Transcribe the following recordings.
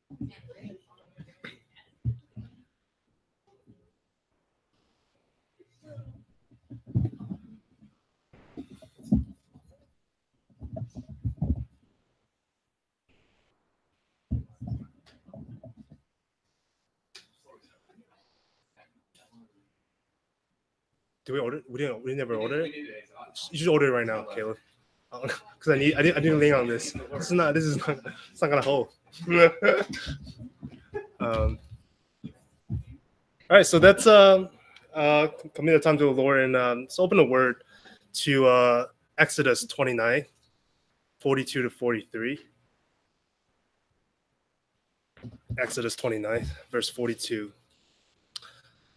Do we order? We never order it. You should order it right now, Caleb. Because I need to lean on this. It's not gonna hold. All right, so that's commit the time to the Lord, and let's open the word to Exodus 29, 42 to 43. Exodus 29, verse 42.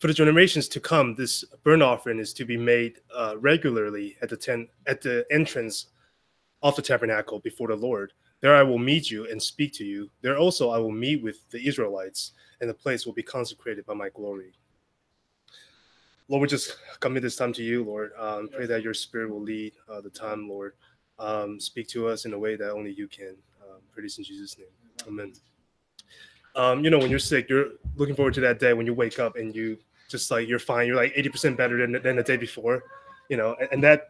For the generations to come, this burnt offering is to be made regularly at the entrance of the tabernacle before the Lord. There I will meet you and speak to you. There also I will meet with the Israelites, and the place will be consecrated by my glory. Lord, we just commit this time to you, Lord. Pray that your spirit will lead the time, Lord. Speak to us in a way that only you can. Pray this in Jesus' name. Amen. When you're sick, you're looking forward to that day when you wake up and you just like, you're fine. You're like 80% better than the day before, and that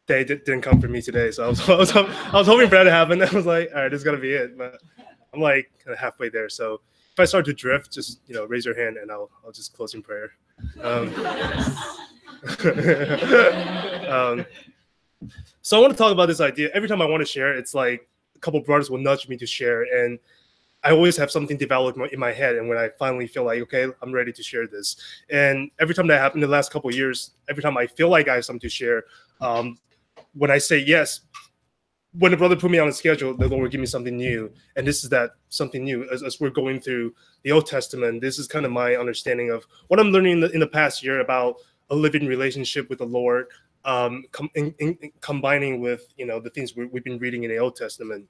day didn't come for me today. So I was hoping for that to happen. I was like, all right, this is going to be it. But I'm like kind of halfway there. So if I start to drift, just, raise your hand and I'll just close in prayer. So I want to talk about this idea. Every time I want to share, it's like a couple brothers will nudge me to share, and I always have something developed in my head. And when I finally feel like, okay, I'm ready to share this. And every time that happened in the last couple of years, every time I feel like I have something to share, when I say yes, when the brother put me on a schedule, the Lord will give me something new. And this is that something new. As we're going through the Old Testament, this is kind of my understanding of what I'm learning in the past year about a living relationship with the Lord, combining with, the things we've been reading in the Old Testament.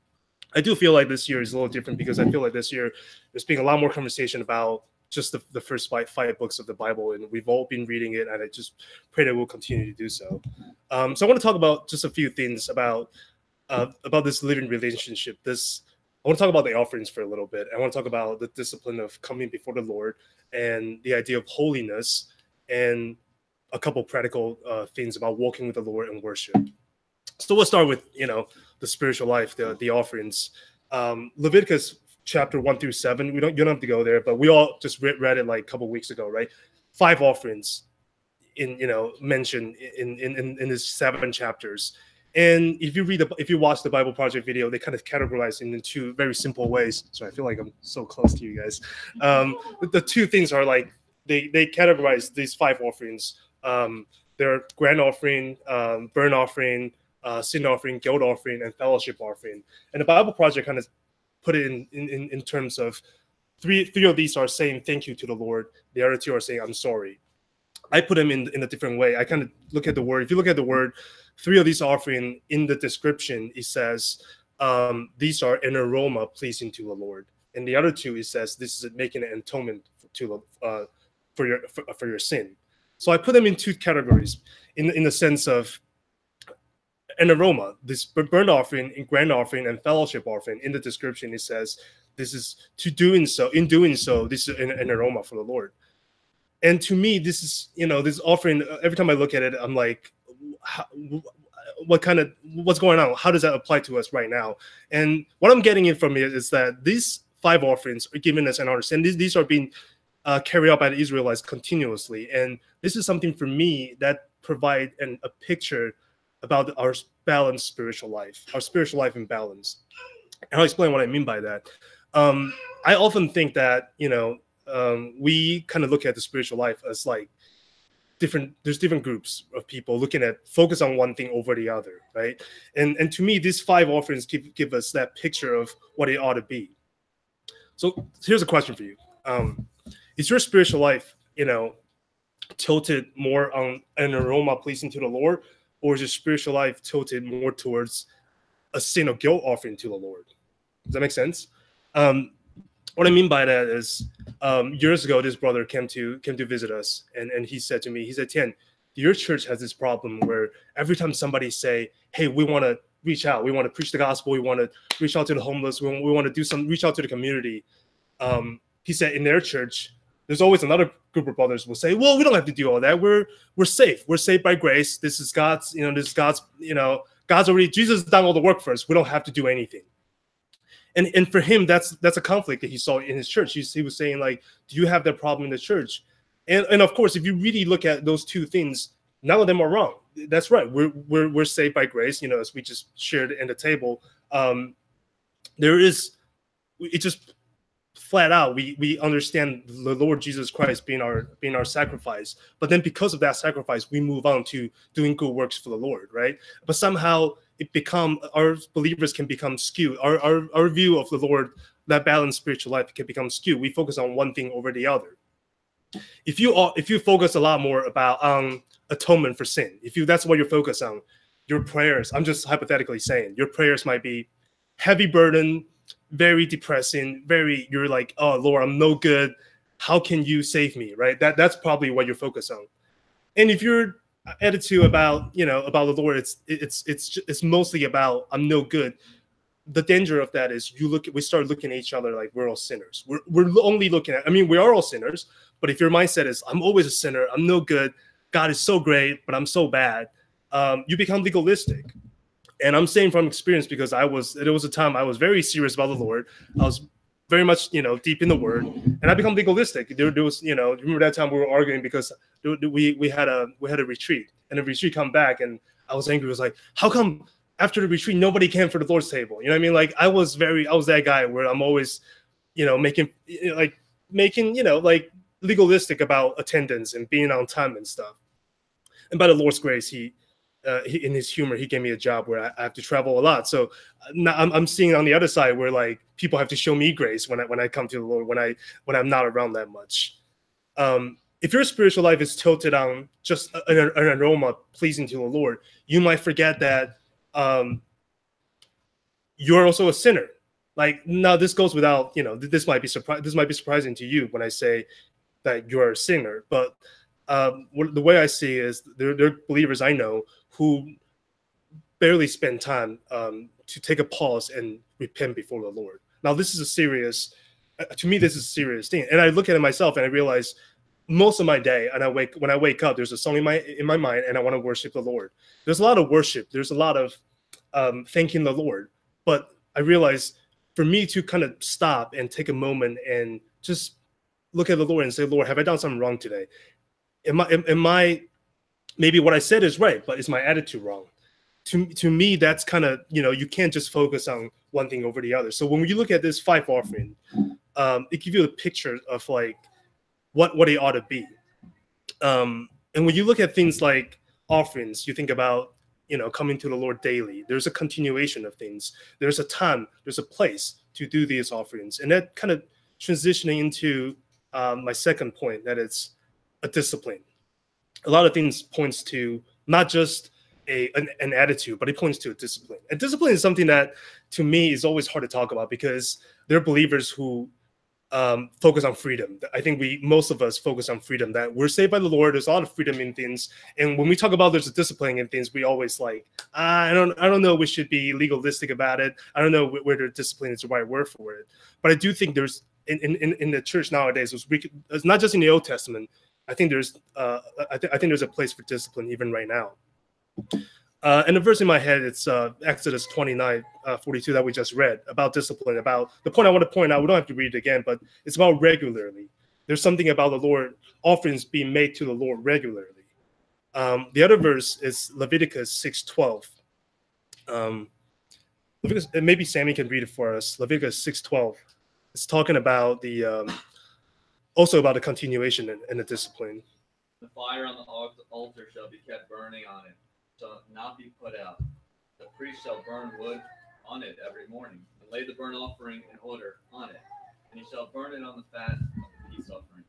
I do feel like this year is a little different because I feel like this year there's been a lot more conversation about just the first five books of the Bible, and we've all been reading it, and I just pray that we'll continue to do so. So I want to talk about just a few things about this living relationship. I want to talk about the offerings for a little bit. I want to talk about the discipline of coming before the Lord and the idea of holiness, and a couple practical things about walking with the Lord and worship. So we'll start with, the spiritual life, the offerings. Leviticus chapter 1 through 7. You don't have to go there, but we all just read it like a couple weeks ago, right? 5 offerings mentioned in these 7 chapters. And if you watch the Bible Project video, they kind of categorize it in 2 very simple ways. So I feel like I'm so close to you guys. The 2 things are like they categorize these 5 offerings. They're grain offering, burnt offering, sin offering, guilt offering, and fellowship offering. And the Bible Project kind of put it in terms of three of these are saying thank you to the Lord. The other 2 are saying I'm sorry. I put them in a different way. I kind of look at the word. If you look at the word, 3 of these offering in the description, it says these are an aroma pleasing to the Lord. And the other 2, it says this is making an atonement for your sin. So I put them in 2 categories in the sense of an aroma. This burnt offering, grain offering, and fellowship offering. In the description, it says this is in doing so, this is an aroma for the Lord. And to me, this is, this offering, every time I look at it, I'm like, what's going on? How does that apply to us right now? And what I'm getting from it is that these 5 offerings are giving us an understanding. These are being carried out by the Israelites continuously. And this is something for me that provide a picture about our balanced spiritual life in balance. And I'll explain what I mean by that. I often think that, we kind of look at the spiritual life as like there's different groups of people focus on one thing over the other, right? And to me, these 5 offerings give us that picture of what it ought to be. So here's a question for you. Is your spiritual life, tilted more on an aroma pleasing to the Lord, or is your spiritual life tilted more towards a sin or guilt offering to the Lord? Does that make sense? What I mean by that is, years ago, this brother came to visit us, and he said to me, Tien, your church has this problem where every time somebody say, hey, we want to reach out, we want to preach the gospel, we want to reach out to the homeless, we want to reach out to the community, He said in their church, there's always another group of brothers will say, well, we don't have to do all that. We're safe. We're saved by grace. This is God's, this is God's, God's already, Jesus has done all the work for us. We don't have to do anything. And for him, that's a conflict that he saw in his church. He was saying, like, do you have that problem in the church? And of course, if you really look at those two things, none of them are wrong. That's right. We're saved by grace, as we just shared in the table. It just flat out, we understand the Lord Jesus Christ being our sacrifice. But then because of that sacrifice, we move on to doing good works for the Lord, right? But somehow our believers can become skewed. Our view of the Lord, that balanced spiritual life, can become skewed. We focus on one thing over the other. If you focus a lot more about atonement for sin, that's what you're focused on, your prayers, I'm just hypothetically saying, your prayers might be heavy burden, very depressing, you're like, oh Lord, I'm no good. How can you save me? Right? That's probably what you're focused on. And if your attitude about the Lord, it's mostly about I'm no good. The danger of that is we start looking at each other like we're all sinners. We're only looking at, we are all sinners, but if your mindset is I'm always a sinner, I'm no good, God is so great, but I'm so bad, you become legalistic. And I'm saying from experience, because there was a time I was very serious about the Lord. I was very much, deep in the Word, and I become legalistic. There was, remember that time we were arguing because we had a retreat, and the retreat come back, and I was angry. I was like, how come after the retreat nobody came for the Lord's table? You know what I mean? Like I was that guy where I'm always, making legalistic about attendance and being on time and stuff. And by the Lord's grace, he in his humor, he gave me a job where I have to travel a lot. So now I'm seeing on the other side where like people have to show me grace when I come to the Lord, when I'm not around that much. If your spiritual life is tilted on just an aroma pleasing to the Lord, you might forget that you're also a sinner. Like, now this goes without, this might be surprising to you when I say that you're a sinner, but the way I see it is there are believers I know who barely spend time to take a pause and repent before the Lord. Now, this is a serious thing. And I look at it myself and I realize most of my day, and when I wake up, there's a song in my mind, and I want to worship the Lord. There's a lot of worship. There's a lot of thanking the Lord. But I realize for me to kind of stop and take a moment and just look at the Lord and say, Lord, have I done something wrong today? Am I maybe what I said is right, but is my attitude wrong? To me, that's kind of, you can't just focus on one thing over the other. So when you look at this 5 offering, it gives you a picture of like what they ought to be. And when you look at things like offerings, you think about, coming to the Lord daily. There's a continuation of things. There's a time, there's a place to do these offerings. And that kind of transitioning into my second point, that it's a discipline. A lot of things points to not just an attitude, but it points to a discipline. And discipline is something that, to me, is always hard to talk about because there are believers who focus on freedom. I think most of us focus on freedom, that we're saved by the Lord. There's a lot of freedom in things. And when we talk about there's a discipline in things, we always like, I don't know, we should be legalistic about it. I don't know whether discipline is the right word for it. But I do think there's, in the church nowadays, it's not just in the Old Testament. I think there's a place for discipline even right now. And the verse in my head, it's Exodus 29:42 that we just read about discipline. About the point I want to point out, we don't have to read it again, but it's about regularly. There's something about the Lord, offerings being made to the Lord regularly. The other verse is Leviticus 6:12. Maybe Sammy can read it for us. Leviticus 6:12. It's talking about also about the continuation and the discipline. The fire on the altar shall be kept burning on it, shall not be put out. The priest shall burn wood on it every morning, and lay the burnt offering in order on it, and he shall burn it on the fat of the peace offering.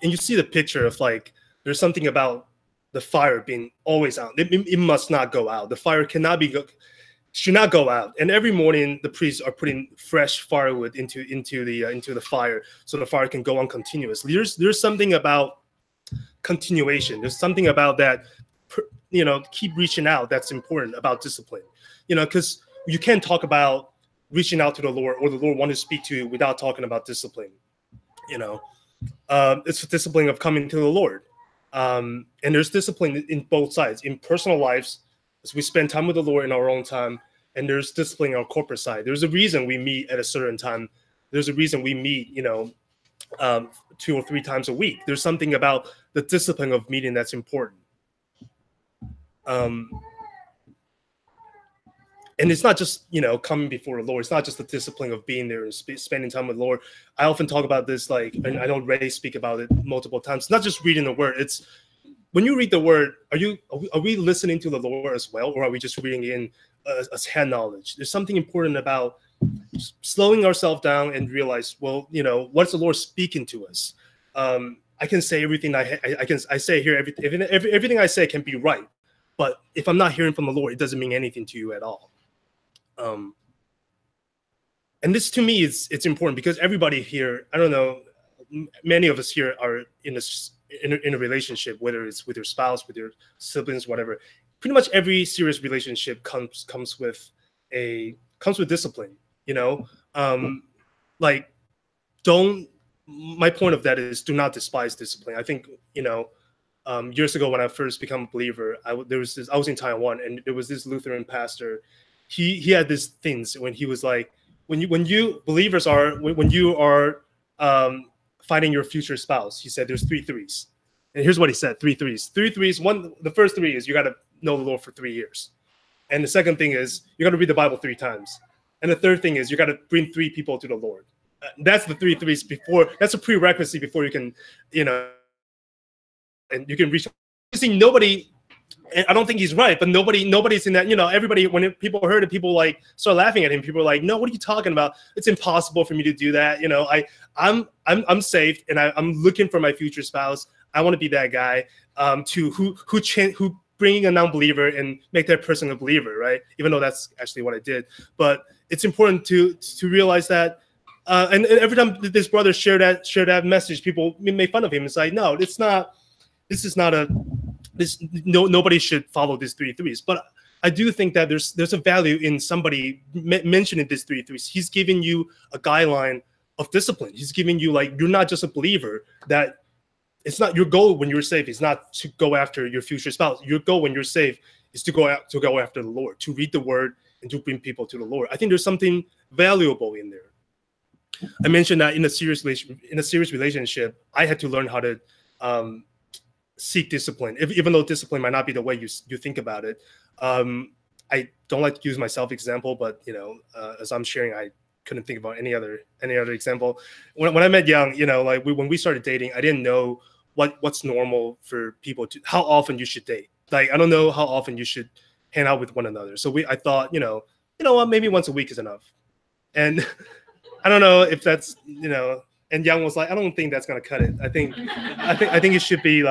And you see the picture of like, there's something about the fire being always out. It must not go out. The fire should not go out. And every morning the priests are putting fresh firewood into the fire, so the fire can go on continuously. There's something about continuation. There's something about that, keep reaching out. That's important about discipline, because you can't talk about reaching out to the Lord, or the Lord want to speak to you without talking about discipline. It's a discipline of coming to the Lord. And there's discipline in both sides, in personal lives, as we spend time with the Lord in our own time, and there's discipline on our corporate side. There's a reason we meet at a certain time. There's a reason we meet, 2 or 3 times a week. There's something about the discipline of meeting that's important. And it's not just, coming before the Lord. It's not just the discipline of being there and spending time with the Lord. I often talk about this, and I know Ray speak about it multiple times. It's not just reading the word. It's when you read the word, are we listening to the Lord as well? Or are we just reading in as head knowledge? There's something important about slowing ourselves down and realize, well, what's the Lord speaking to us? I can say everything I say here, everything I say can be right. But if I'm not hearing from the Lord, it doesn't mean anything to you at all. And this, to me, it's important because everybody here, I don't know, many of us here are in a relationship, whether it's with your spouse, with your siblings, whatever. Pretty much every serious relationship comes with discipline. My point of that is, do not despise discipline. I think years ago when I first became a believer, I was in Taiwan, and there was this Lutheran pastor. He had these things when he was like, when you are finding your future spouse, he said there's 3 threes. And here's what he said: 3 threes. 3 threes. The first 3 is you got to know the Lord for 3 years, and the second thing is you got to read the Bible 3 times, and the third thing is you got to bring 3 people to the Lord. That's the 3 threes before. That's a prerequisite before you can, and you can reach. You see, nobody. I don't think he's right, but nobody's in that. Everybody, when people heard it, people start laughing at him. People are like, "No, what are you talking about? It's impossible for me to do that." I'm saved, and I'm looking for my future spouse. I want to be that guy who bring a non-believer and make that person a believer, right? Even though that's actually what I did, but it's important to realize that. And every time this brother shared that message, people make fun of him. It's like, no, it's not. Nobody should follow these 3 threes. But I do think that there's a value in somebody mentioning these 3 threes. He's giving you a guideline of discipline. He's giving you, you're not just a believer. That it's not your goal when you're saved. It's not to go after your future spouse. Your goal when you're saved is to go after the Lord, to read the word and to bring people to the Lord. I think there's something valuable in there. I mentioned that in a serious relationship, I had to learn how to seek discipline, even though discipline might not be the way you think about it. I don't like to use myself example, but as I'm sharing, I couldn't think about any other example. When I met Yang, when we started dating, I didn't know what's normal for people to, how often you should date. I don't know how often you should hang out with one another. So I thought, what, maybe once a week is enough. And I don't know if that's, and Yang was like, I don't think that's gonna cut it. I think it should be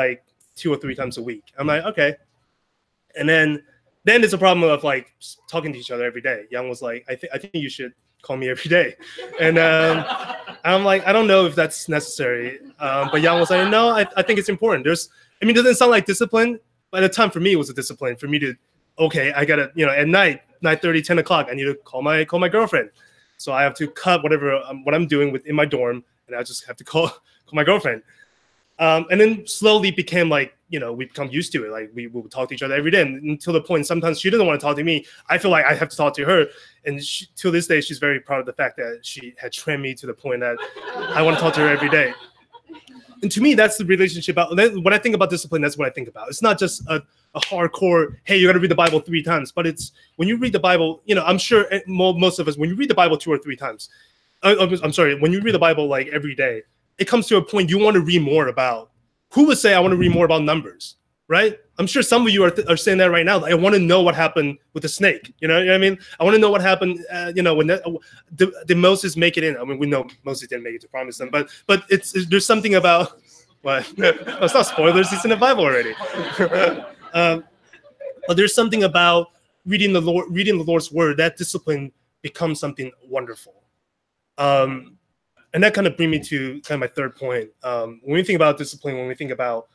2 or 3 times a week. I'm like, okay. And then there's a problem of talking to each other every day. Yang was like, I think you should call me every day. And I'm like, I don't know if that's necessary. But Yang was like, no, I think it's important. It doesn't sound like discipline, but at the time for me, it was a discipline for me to, okay, I gotta, at night, 9:30, 10 o'clock, I need to call my girlfriend. So I have to cut what I'm doing in my dorm, and I just have to call my girlfriend. And then slowly became we become used to it. We would talk to each other every day, and until the point sometimes she doesn't want to talk to me. I feel like I have to talk to her, and to this day she's very proud of the fact that she had trained me to the point that I want to talk to her every day. And to me, that's the relationship. When I think about discipline, that's what I think about. It's not just a hardcore, hey, you got to read the Bible 3 times, but it's when you read the Bible. I'm sure most of us, when you read the Bible 2 or 3 times, I'm sorry, when you read the Bible every day, it comes to a point you want to read more about. Who would say I want to read more about Numbers, right? I'm sure some of you are saying that right now. I want to know what happened with the snake. You know what I mean? I want to know what happened. When did Moses make it in? We know Moses didn't make it to Promised Land, but there's something about what? It's not spoilers. It's in the Bible already. But there's something about reading the Lord's word. That discipline becomes something wonderful. And that kind of brings me to kind of my third point. When we think about discipline, when we think about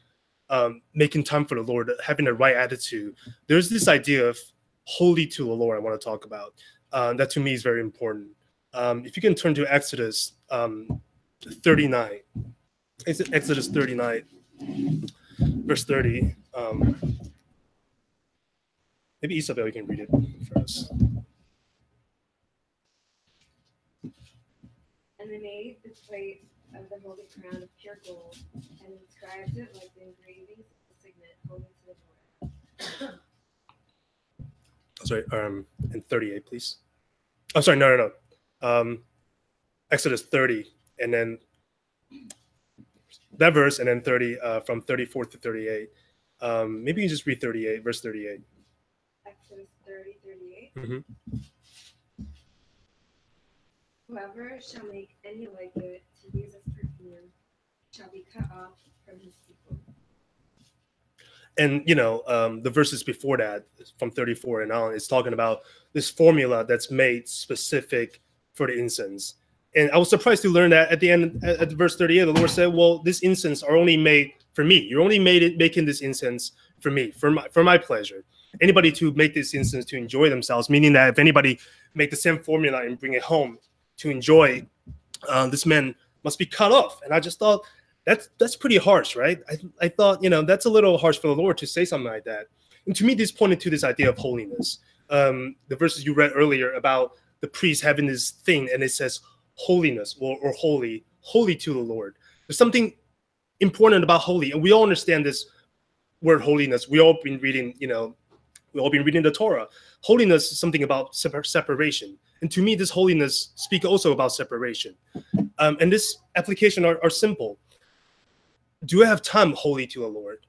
making time for the Lord, having the right attitude, there's this idea of holy to the Lord I want to talk about. That to me is very important. If you can turn to Exodus 39, Exodus 39, verse 30. Maybe Isabel, you can read it for us. And they made the plate of the holy crown of pure gold, and inscribed it like the engravings of the signet holy to the Lord. Sorry, and 38, please. Oh, sorry, no. Exodus 30, and then that verse, and then 30 from 34 to 38. Maybe you can just read 38, verse 38. Exodus 30, 38. Mm-hmm. Whoever shall make any like it to use as perfume shall be cut off from his people. And the verses before that, from 34 and on, is talking about this formula that's made specific for the incense. And I was surprised to learn that at the end, at verse 38, the Lord said, "Well, this incense are only made for me. You're only making this incense for me, for my pleasure. Anybody to make this incense to enjoy themselves, meaning that if anybody make the same formula and bring it home to enjoy, this man must be cut off." And I just thought, that's pretty harsh, right? I thought, that's a little harsh for the Lord to say something like that. And to me, this pointed to this idea of holiness. The verses you read earlier about the priest having this thing, and it says holiness or holy to the Lord. There's something important about holy, and we all understand this word holiness. We all been reading, the Torah. Holiness is something about separation. And to me, this holiness speaks also about separation. And this application are simple. Do I have time holy to the Lord?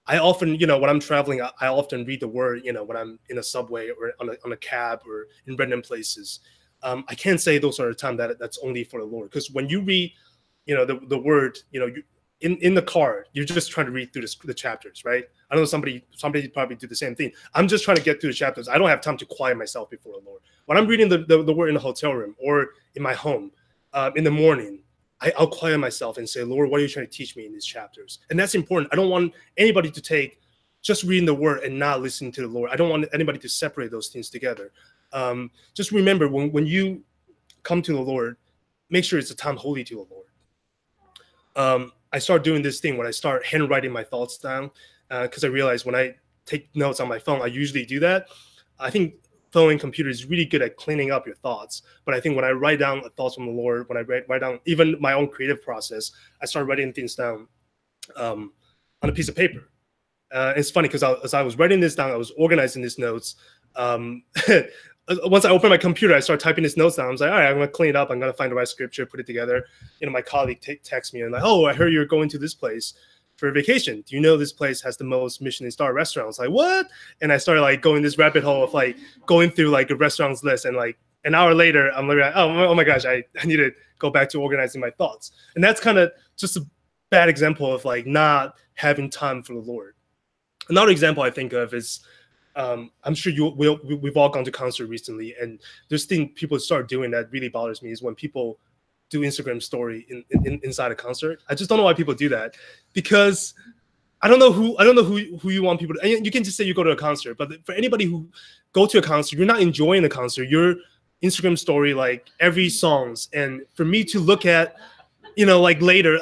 I often, when I'm traveling, I often read the word, when I'm in a subway or on a cab or in random places. I can't say those are the time that's only for the Lord. Because when you read, the word, in the car, you're just trying to read through the chapters, right? I know somebody probably do the same thing. I'm just trying to get through the chapters. I don't have time to quiet myself before the Lord. When I'm reading the word in the hotel room or in my home, in the morning, I'll quiet myself and say, "Lord, what are you trying to teach me in these chapters?" And that's important. I don't want anybody to take just reading the word and not listening to the Lord. I don't want anybody to separate those things together. Just remember, when you come to the Lord, make sure it's a time holy to the Lord. I start doing this thing when I start handwriting my thoughts down, because I realize when I take notes on my phone, I usually do that. I think phone and computer is really good at cleaning up your thoughts. But I think when I write down thoughts from the Lord, when I write down even my own creative process, I start writing things down on a piece of paper. It's funny because as I was writing this down, I was organizing these notes. Once I open my computer, I start typing these notes down. I was like, all right, I'm going to clean it up. I'm going to find the right scripture, put it together. My colleague texts me and like, "Oh, I heard you're going to this place for a vacation. Do you know this place has the most Michelin star restaurants?" Like, what? And I started like going this rabbit hole of like going through like a restaurants list. And like an hour later, I'm like, oh my gosh, I need to go back to organizing my thoughts. And that's kind of just a bad example of like not having time for the Lord. Another example I think of is, I'm sure we've all gone to concert recently, and there's thing people start doing that really bothers me is when people do Instagram story inside a concert. I just don't know why people do that, because I don't know who you want people to. And you can just say you go to a concert, but for anybody who go to a concert, you're not enjoying the concert. You're Instagram story like every songs, and for me to look at, like later,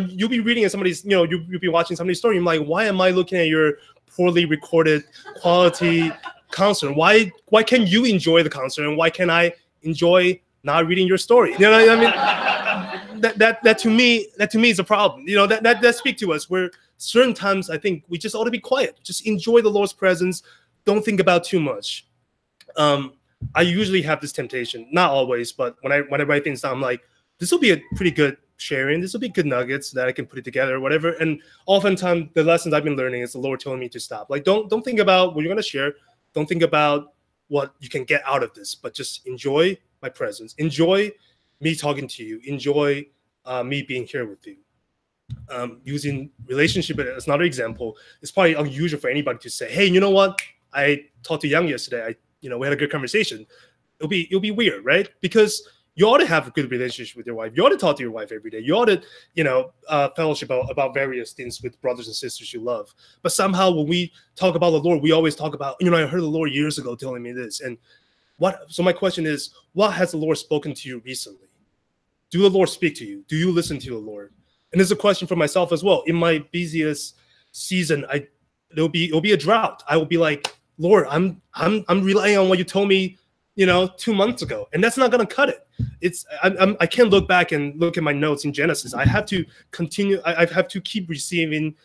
you'll be reading somebody's, you'll be watching somebody's story. I'm like, why am I looking at your poorly recorded quality concert? Why can't you enjoy the concert, and why can't I enjoy not reading your story? You know what I mean? that to me is a problem. That speak to us where certain times I think we just ought to be quiet, just enjoy the Lord's presence, don't think about too much. I usually have this temptation, not always, but when I write things down, I'm like, this will be a pretty good sharing. This will be good nuggets that I can put it together or whatever. And oftentimes the lessons I've been learning is the Lord telling me to stop. Like, don't think about what you're going to share. Don't think about what you can get out of this, but just enjoy my presence. Enjoy me talking to you. Enjoy me being here with you. Using relationship as another example, it's probably unusual for anybody to say, "Hey, you know what? I talked to Young yesterday. We had a good conversation." It'll be weird, right? Because you ought to have a good relationship with your wife. You ought to talk to your wife every day. You ought to, fellowship about various things with brothers and sisters you love. But somehow when we talk about the Lord, we always talk about, I heard the Lord years ago telling me this. And So my question is, what has the Lord spoken to you recently? Do the Lord speak to you? Do you listen to the Lord? And this is a question for myself as well. In my busiest season, it'll be a drought. I will be like, Lord, I'm relying on what you told me, 2 months ago, and that's not gonna cut it. I can't look back and look at my notes in Genesis. I have to continue. I have to keep receiving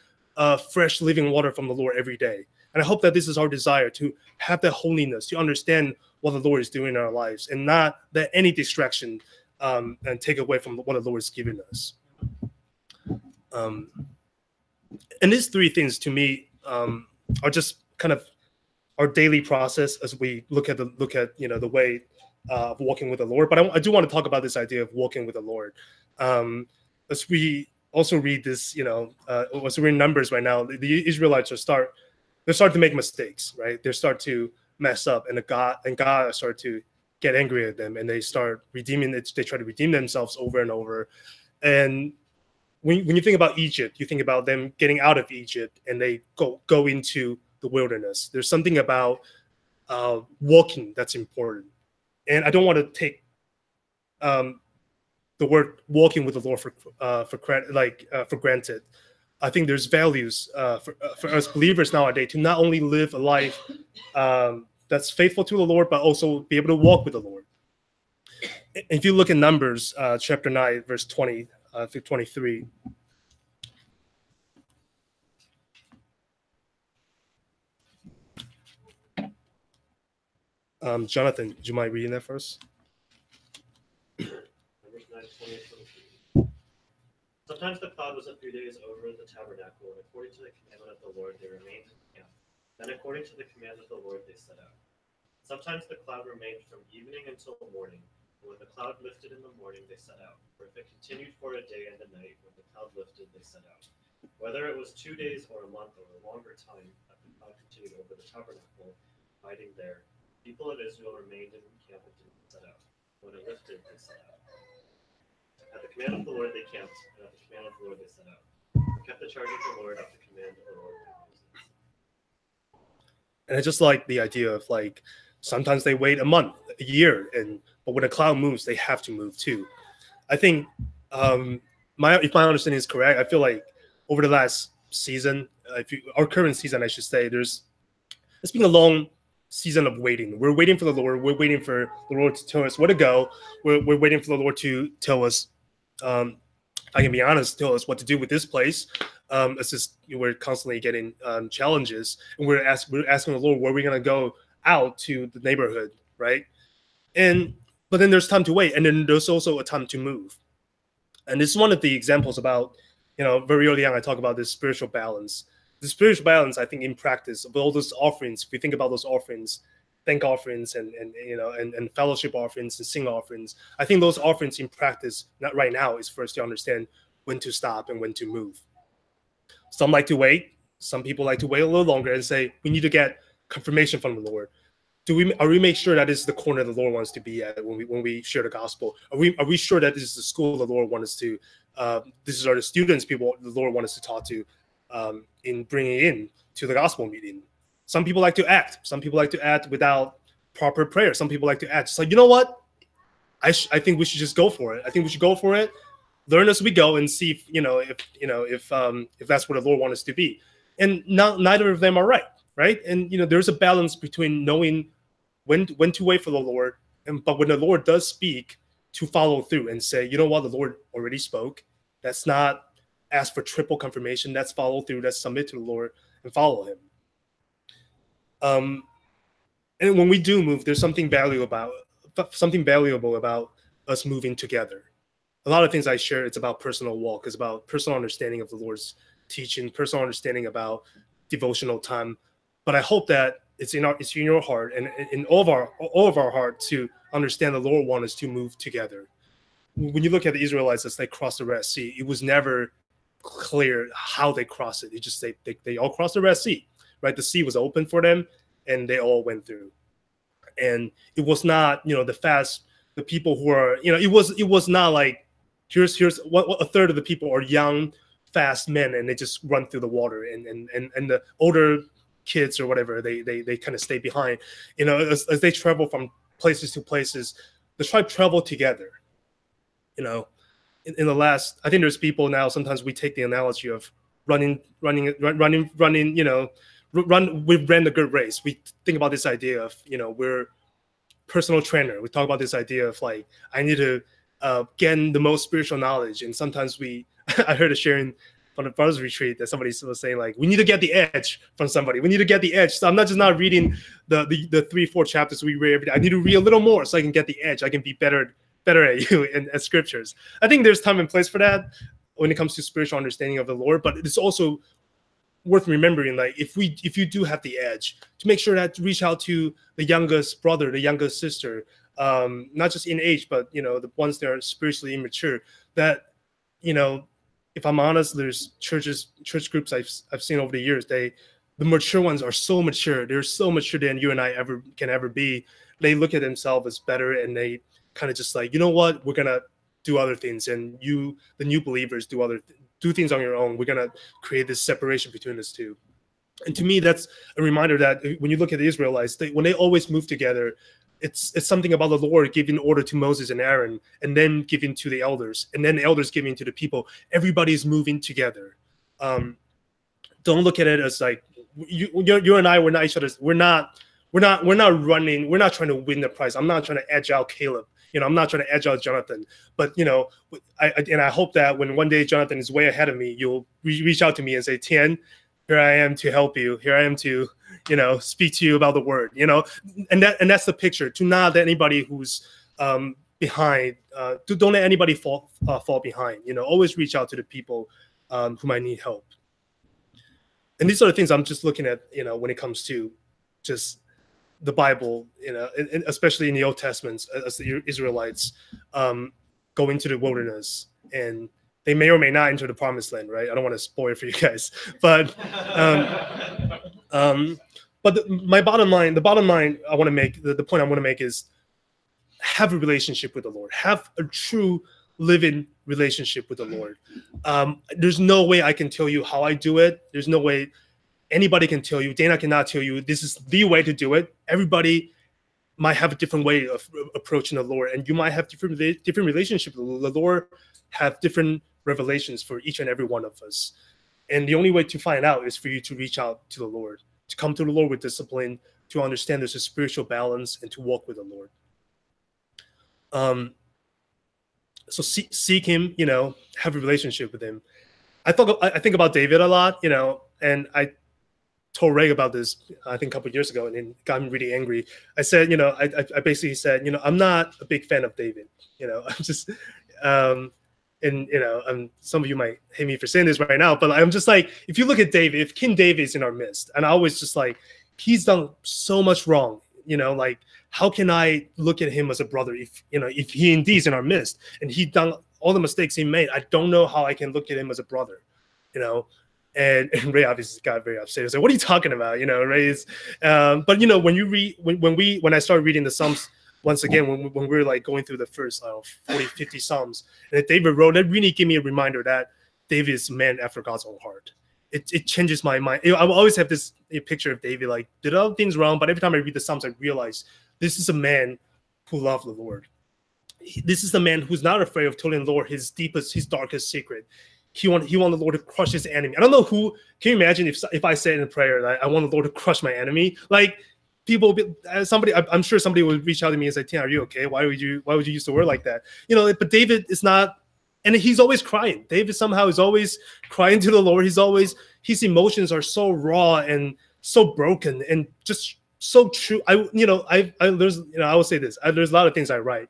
fresh living water from the Lord every day. And I hope that this is our desire, to have that holiness, to understand what the Lord is doing in our lives, and not let any distraction and take away from what the Lord is giving us. And these three things to me are just kind of our daily process as we look at the way of walking with the Lord. But I do want to talk about this idea of walking with the Lord. As we also read this, as we're in Numbers right now, the Israelites they start to make mistakes, right? They start to mess up, and God start to get angry at them, and they start redeeming it. They try to redeem themselves over and over. And when you think about Egypt, you think about them getting out of Egypt, and they go into the wilderness. There's something about walking that's important, and I don't want to take the word walking with the Lord for granted. I think there's values for us believers nowadays to not only live a life that's faithful to the Lord, but also be able to walk with the Lord. If you look at Numbers chapter 9, verse 20 through 23. Jonathan, do you mind reading that first? Numbers 9, 20 and 23. Sometimes the cloud was a few days over the tabernacle, and according to the commandment of the Lord, they remained in camp. Then according to the command of the Lord, they set out. Sometimes the cloud remained from evening until morning, and when the cloud lifted in the morning, they set out. For if it continued for a day and a night, when the cloud lifted, they set out. Whether it was 2 days or a month or a longer time that the cloud continued over the tabernacle, hiding there, the people of Israel remained in camp and did not set out. When it lifted, they set out. At the command of the Lord they camped, and at the command of the Lord they set out. They kept the charge of the Lord at the command of the Lord. And I just like the idea of sometimes they wait a month, a year, but when a cloud moves, they have to move too. I think if my understanding is correct, I feel like over the last season, our current season, I should say, it's been a long season of waiting. We're waiting for the Lord. We're waiting for the Lord to tell us where to go. We're waiting for the Lord to tell us, I can be honest, tell us what to do with this place. It's just we're constantly getting challenges, and we're asking the Lord where we're going to go out to the neighborhood, right? But then there's time to wait, and then there's also a time to move. And this is one of the examples about, very early on I talk about this spiritual balance. The spiritual balance, I think, in practice of all those offerings, if we think about those offerings, thank offerings and fellowship offerings and sing offerings, I think those offerings in practice, not right now, is first to understand when to stop and when to move. Some like to wait. Some people like to wait a little longer and say, we need to get confirmation from the Lord. Are we make sure that this is the corner the Lord wants to be at when we share the gospel? Are we sure that this is the school the Lord wants us to? This are the students the Lord wants us to talk to in bringing in to the gospel meeting. Some people like to act. Some people like to act without proper prayer. Some people like to act. It's like, you know what? I think we should just go for it. I think we should go for it. Learn as we go and see if that's what the Lord wants us to be. And neither of them are right? And there's a balance between knowing when to wait for the Lord, but when the Lord does speak, to follow through and say, you know what, the Lord already spoke. That's not ask for triple confirmation. That's follow through. That's submit to the Lord and follow Him. And when we do move, there's something valuable about us moving together. A lot of things I share, it's about personal walk. It's about personal understanding of the Lord's teaching, personal understanding about devotional time. But I hope that it's in your heart and in all of our heart to understand the Lord wants us to move together. When you look at the Israelites as they crossed the Red Sea, it was never clear how they crossed it. It just they all crossed the Red Sea, right? The sea was open for them, and they all went through. And it was not, the people who are, it was not like here's what a third of the people are young, fast men, and they just run through the water, and the older kids or whatever, they kind of stay behind. As they travel from places to places, the tribe traveled together. You know, in the last, I think there's people now, sometimes we take the analogy of running, you know, we ran a good race. We think about this idea of, you know, we're personal trainer. We talk about this idea of like, I need to gain the most spiritual knowledge. And sometimes I heard a sharing on the brothers retreat that somebody was saying like, we need to get the edge from somebody. We need to get the edge. So I'm not just not reading the 3-4 chapters we read every day. I need to read a little more so I can get the edge. I can be better at you at scriptures. I think there's time and place for that when it comes to spiritual understanding of the Lord, but it's also worth remembering, like if you do have the edge, to make sure that reach out to the youngest brother, the youngest sister, not just in age, but you know, the ones that are spiritually immature. That, you know, if I'm honest, there's church groups I've seen over the years. The mature ones are so mature. They're so mature than you and I can ever be. They look at themselves as better, and they kind of just like, you know what, we're gonna do other things, and you, the new believers, do things on your own. We're gonna create this separation between us two. And to me, that's a reminder that when you look at the Israelites, when they always move together, it's something about the Lord giving order to Moses and Aaron, and then giving to the elders, and then the elders giving to the people. Everybody's moving together. Don't look at it as like you and I, we're not each other's. We're not running. We're not trying to win the prize. I'm not trying to edge out Caleb. You know, I'm not trying to edge out Jonathan. But you know, I hope that when one day Jonathan is way ahead of me, you'll reach out to me and say, Tien, here I am to help you. Here I am to, you know, speak to you about the word. You know, and that's the picture. To not let anybody who's behind. Don't let anybody fall behind. You know, always reach out to the people who might need help. And these are the things I'm just looking at, you know, when it comes to just the Bible, you know, and especially in the Old Testament, as the Israelites go into the wilderness, and they may or may not enter the promised land, right? I don't want to spoil it for you guys, but my bottom line, I want to make, the point I want to make is have a relationship with the Lord, have a true living relationship with the Lord. There's no way I can tell you how I do it. There's no way anybody can tell you. Dana cannot tell you this is the way to do it. Everybody might have a different way of approaching the Lord, and you might have different relationships with the Lord, have different revelations for each and every one of us. And the only way to find out is for you to reach out to the Lord, to come to the Lord with discipline, to understand there's a spiritual balance, and to walk with the Lord. So seek him, you know, have a relationship with him. I think about David a lot, you know, and I told Ray about this, I think a couple of years ago, and it got me really angry. I said, you know, I basically said, you know, I'm not a big fan of David. You know, I'm just, and, you know, some of you might hate me for saying this right now, but I'm just like, if you look at David, if King David is in our midst, and I always just like, he's done so much wrong, you know, like, how can I look at him as a brother if, you know, if he indeed is in our midst and he done all the mistakes he made? I don't know how I can look at him as a brother, you know. And Ray obviously got very upset. He was like, "What are you talking about?" You know, Ray is. But you know, when you read, when I started reading the Psalms once again, when we were like going through the first 40, 50 Psalms, and that David wrote, that really gave me a reminder that David is a man after God's own heart. It changes my mind. You know, I will always have this picture of David, like, did other things wrong, but every time I read the Psalms, I realize this is a man who loved the Lord. This is the man who's not afraid of telling the Lord his deepest, his darkest secret. He wanted the Lord to crush his enemy. I don't know who, can you imagine if I said in prayer that I want the Lord to crush my enemy? Like, people, I'm sure somebody would reach out to me and say, Tien, are you okay? Why would you use the word like that? You know, but David is not, and he's always crying. David somehow is always crying to the Lord. His emotions are so raw and so broken and just so true. I will say this. There's a lot of things I write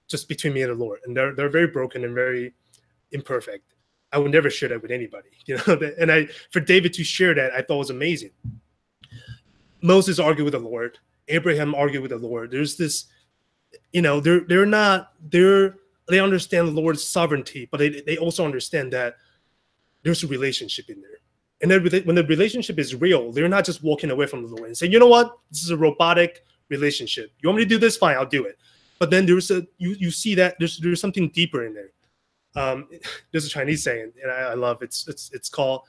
just between me and the Lord, and they're very broken and very imperfect. I would never share that with anybody, you know. And for David to share that, I thought was amazing. Moses argued with the Lord. Abraham argued with the Lord. There's this, you know, they understand the Lord's sovereignty, but they also understand that there's a relationship in there. And then when the relationship is real, they're not just walking away from the Lord and saying, you know what, this is a robotic relationship. You want me to do this? Fine, I'll do it. But then you see that there's something deeper in there. There's a Chinese saying, and I love it. It's called,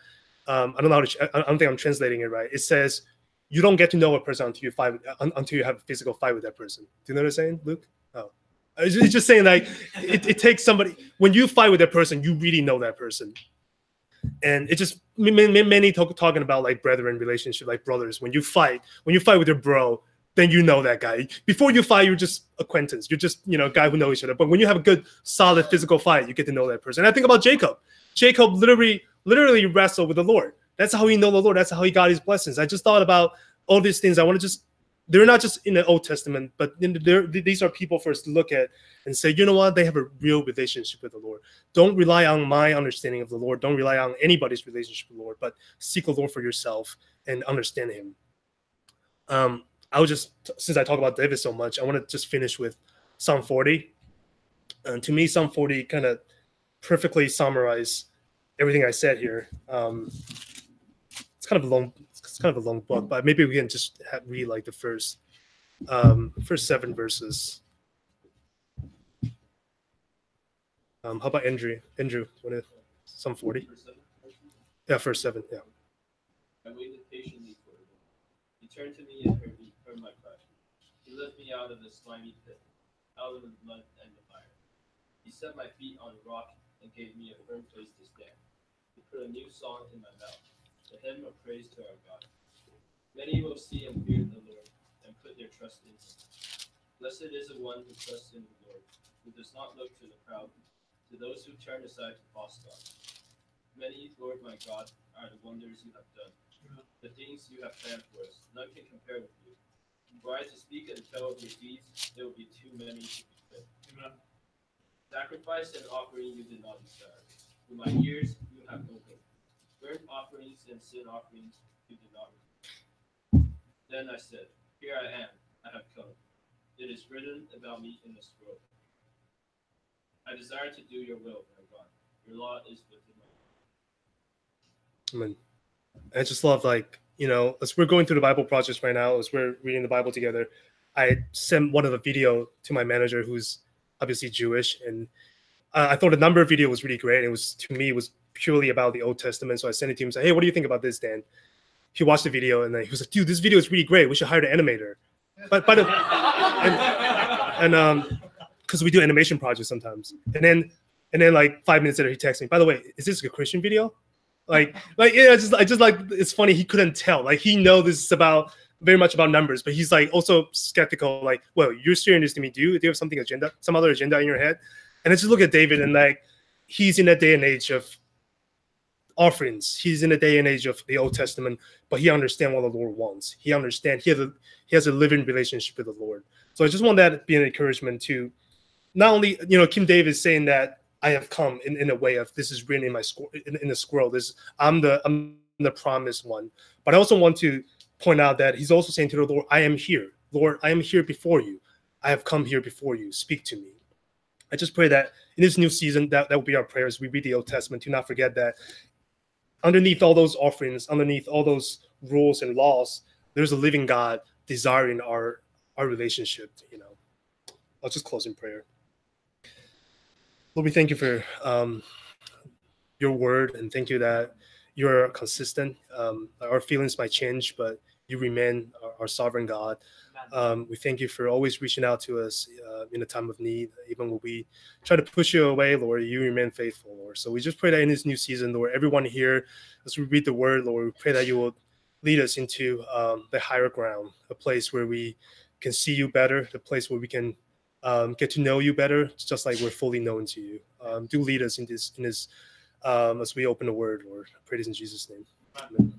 I don't think I'm translating it right. It says, you don't get to know a person until you have a physical fight with that person. Do you know what I'm saying, Luke? Oh, it's just saying like it takes somebody. When you fight with that person, you really know that person. And it just many talking about like brethren relationship, like brothers. When you fight with your bro, then you know that guy. Before you fight, you're just acquaintance. You're just a guy who knows each other. But when you have a good, solid physical fight, you get to know that person. And I think about Jacob. Jacob literally wrestled with the Lord. That's how he know the Lord. That's how he got his blessings. I just thought about all these things. I want to just, they're not just in the Old Testament, but these are people for us to look at and say, you know what? They have a real relationship with the Lord. Don't rely on my understanding of the Lord. Don't rely on anybody's relationship with the Lord, but seek the Lord for yourself and understand him. I would just, since I talk about David so much, I want to just finish with Psalm 40. And to me, Psalm 40 kind of perfectly summarize everything I said here. It's kind of a long book, but maybe we can just read like the first 7 verses. How about Andrew? Andrew, Psalm 40? Yeah, first 7. Yeah. I waited patiently for him. He turned to me and heard my cry. He lifted me out of the slimy pit, out of the mud and the fire. He set my feet on a rock and gave me a firm place to stand. He put a new song in my mouth, the hymn of praise to our God. Many will see and fear the Lord and put their trust in him. Blessed is the one who trusts in the Lord, who does not look to the proud, to those who turn aside to false gods. Many, Lord my God, are the wonders you have done. The things you have planned for us, none can compare with you. Were I to speak and tell of your deeds, there will be too many to be fit. Sacrifice and offering you did not desire. With my ears you have opened. Burnt offerings and sin offerings you did not receive. Then I said, here I am, I have come. It is written about me in the scroll. I desire to do your will, my God. Your law is within my. Amen. I just love, like, as we're going through the Bible projects right now, as we're reading the Bible together, I sent one of the video to my manager, who's obviously Jewish, and I thought the number video was really great. It was purely about the Old Testament, so I sent it to him. Said, "Hey, what do you think about this, Dan?" He watched the video, and then he was like, "Dude, this video is really great. We should hire an animator." But because we do animation projects sometimes, and then like 5 minutes later, he texts me, "By the way, is this a Christian video?" Like yeah, I just like, it's funny, he couldn't tell. Like, he knows this is very much about numbers, but he's like also skeptical. Like, well, you're sharing this to me. Do you have some other agenda in your head? And I just look at David, and like, he's in that day and age of offerings. He's in the day and age of the Old Testament, but he understands what the Lord wants. He understands. He has a living relationship with the Lord. So I just want that to be an encouragement to not only, King David saying that I have come in a way of, this is written in my in the scroll. I'm the promised one. But I also want to point out that he's also saying to the Lord, I am here. Lord, I am here before you. I have come here before you. Speak to me. I just pray that in this new season, that will be our prayers. We read the Old Testament. Do not forget that underneath all those offerings, underneath all those rules and laws, there's a living God desiring our relationship. I'll just close in prayer. Lord, we thank you for your word, and thank you that you're consistent. Our feelings might change, but you remain our sovereign God. We thank you for always reaching out to us in a time of need. Even when we try to push you away, Lord, you remain faithful, Lord. So we just pray that in this new season, Lord, everyone here, as we read the word, Lord, we pray that you will lead us into the higher ground, a place where we can see you better, the place where we can get to know you better, just like we're fully known to you. Do lead us in this as we open the word, Lord. I pray this in Jesus' name. Amen.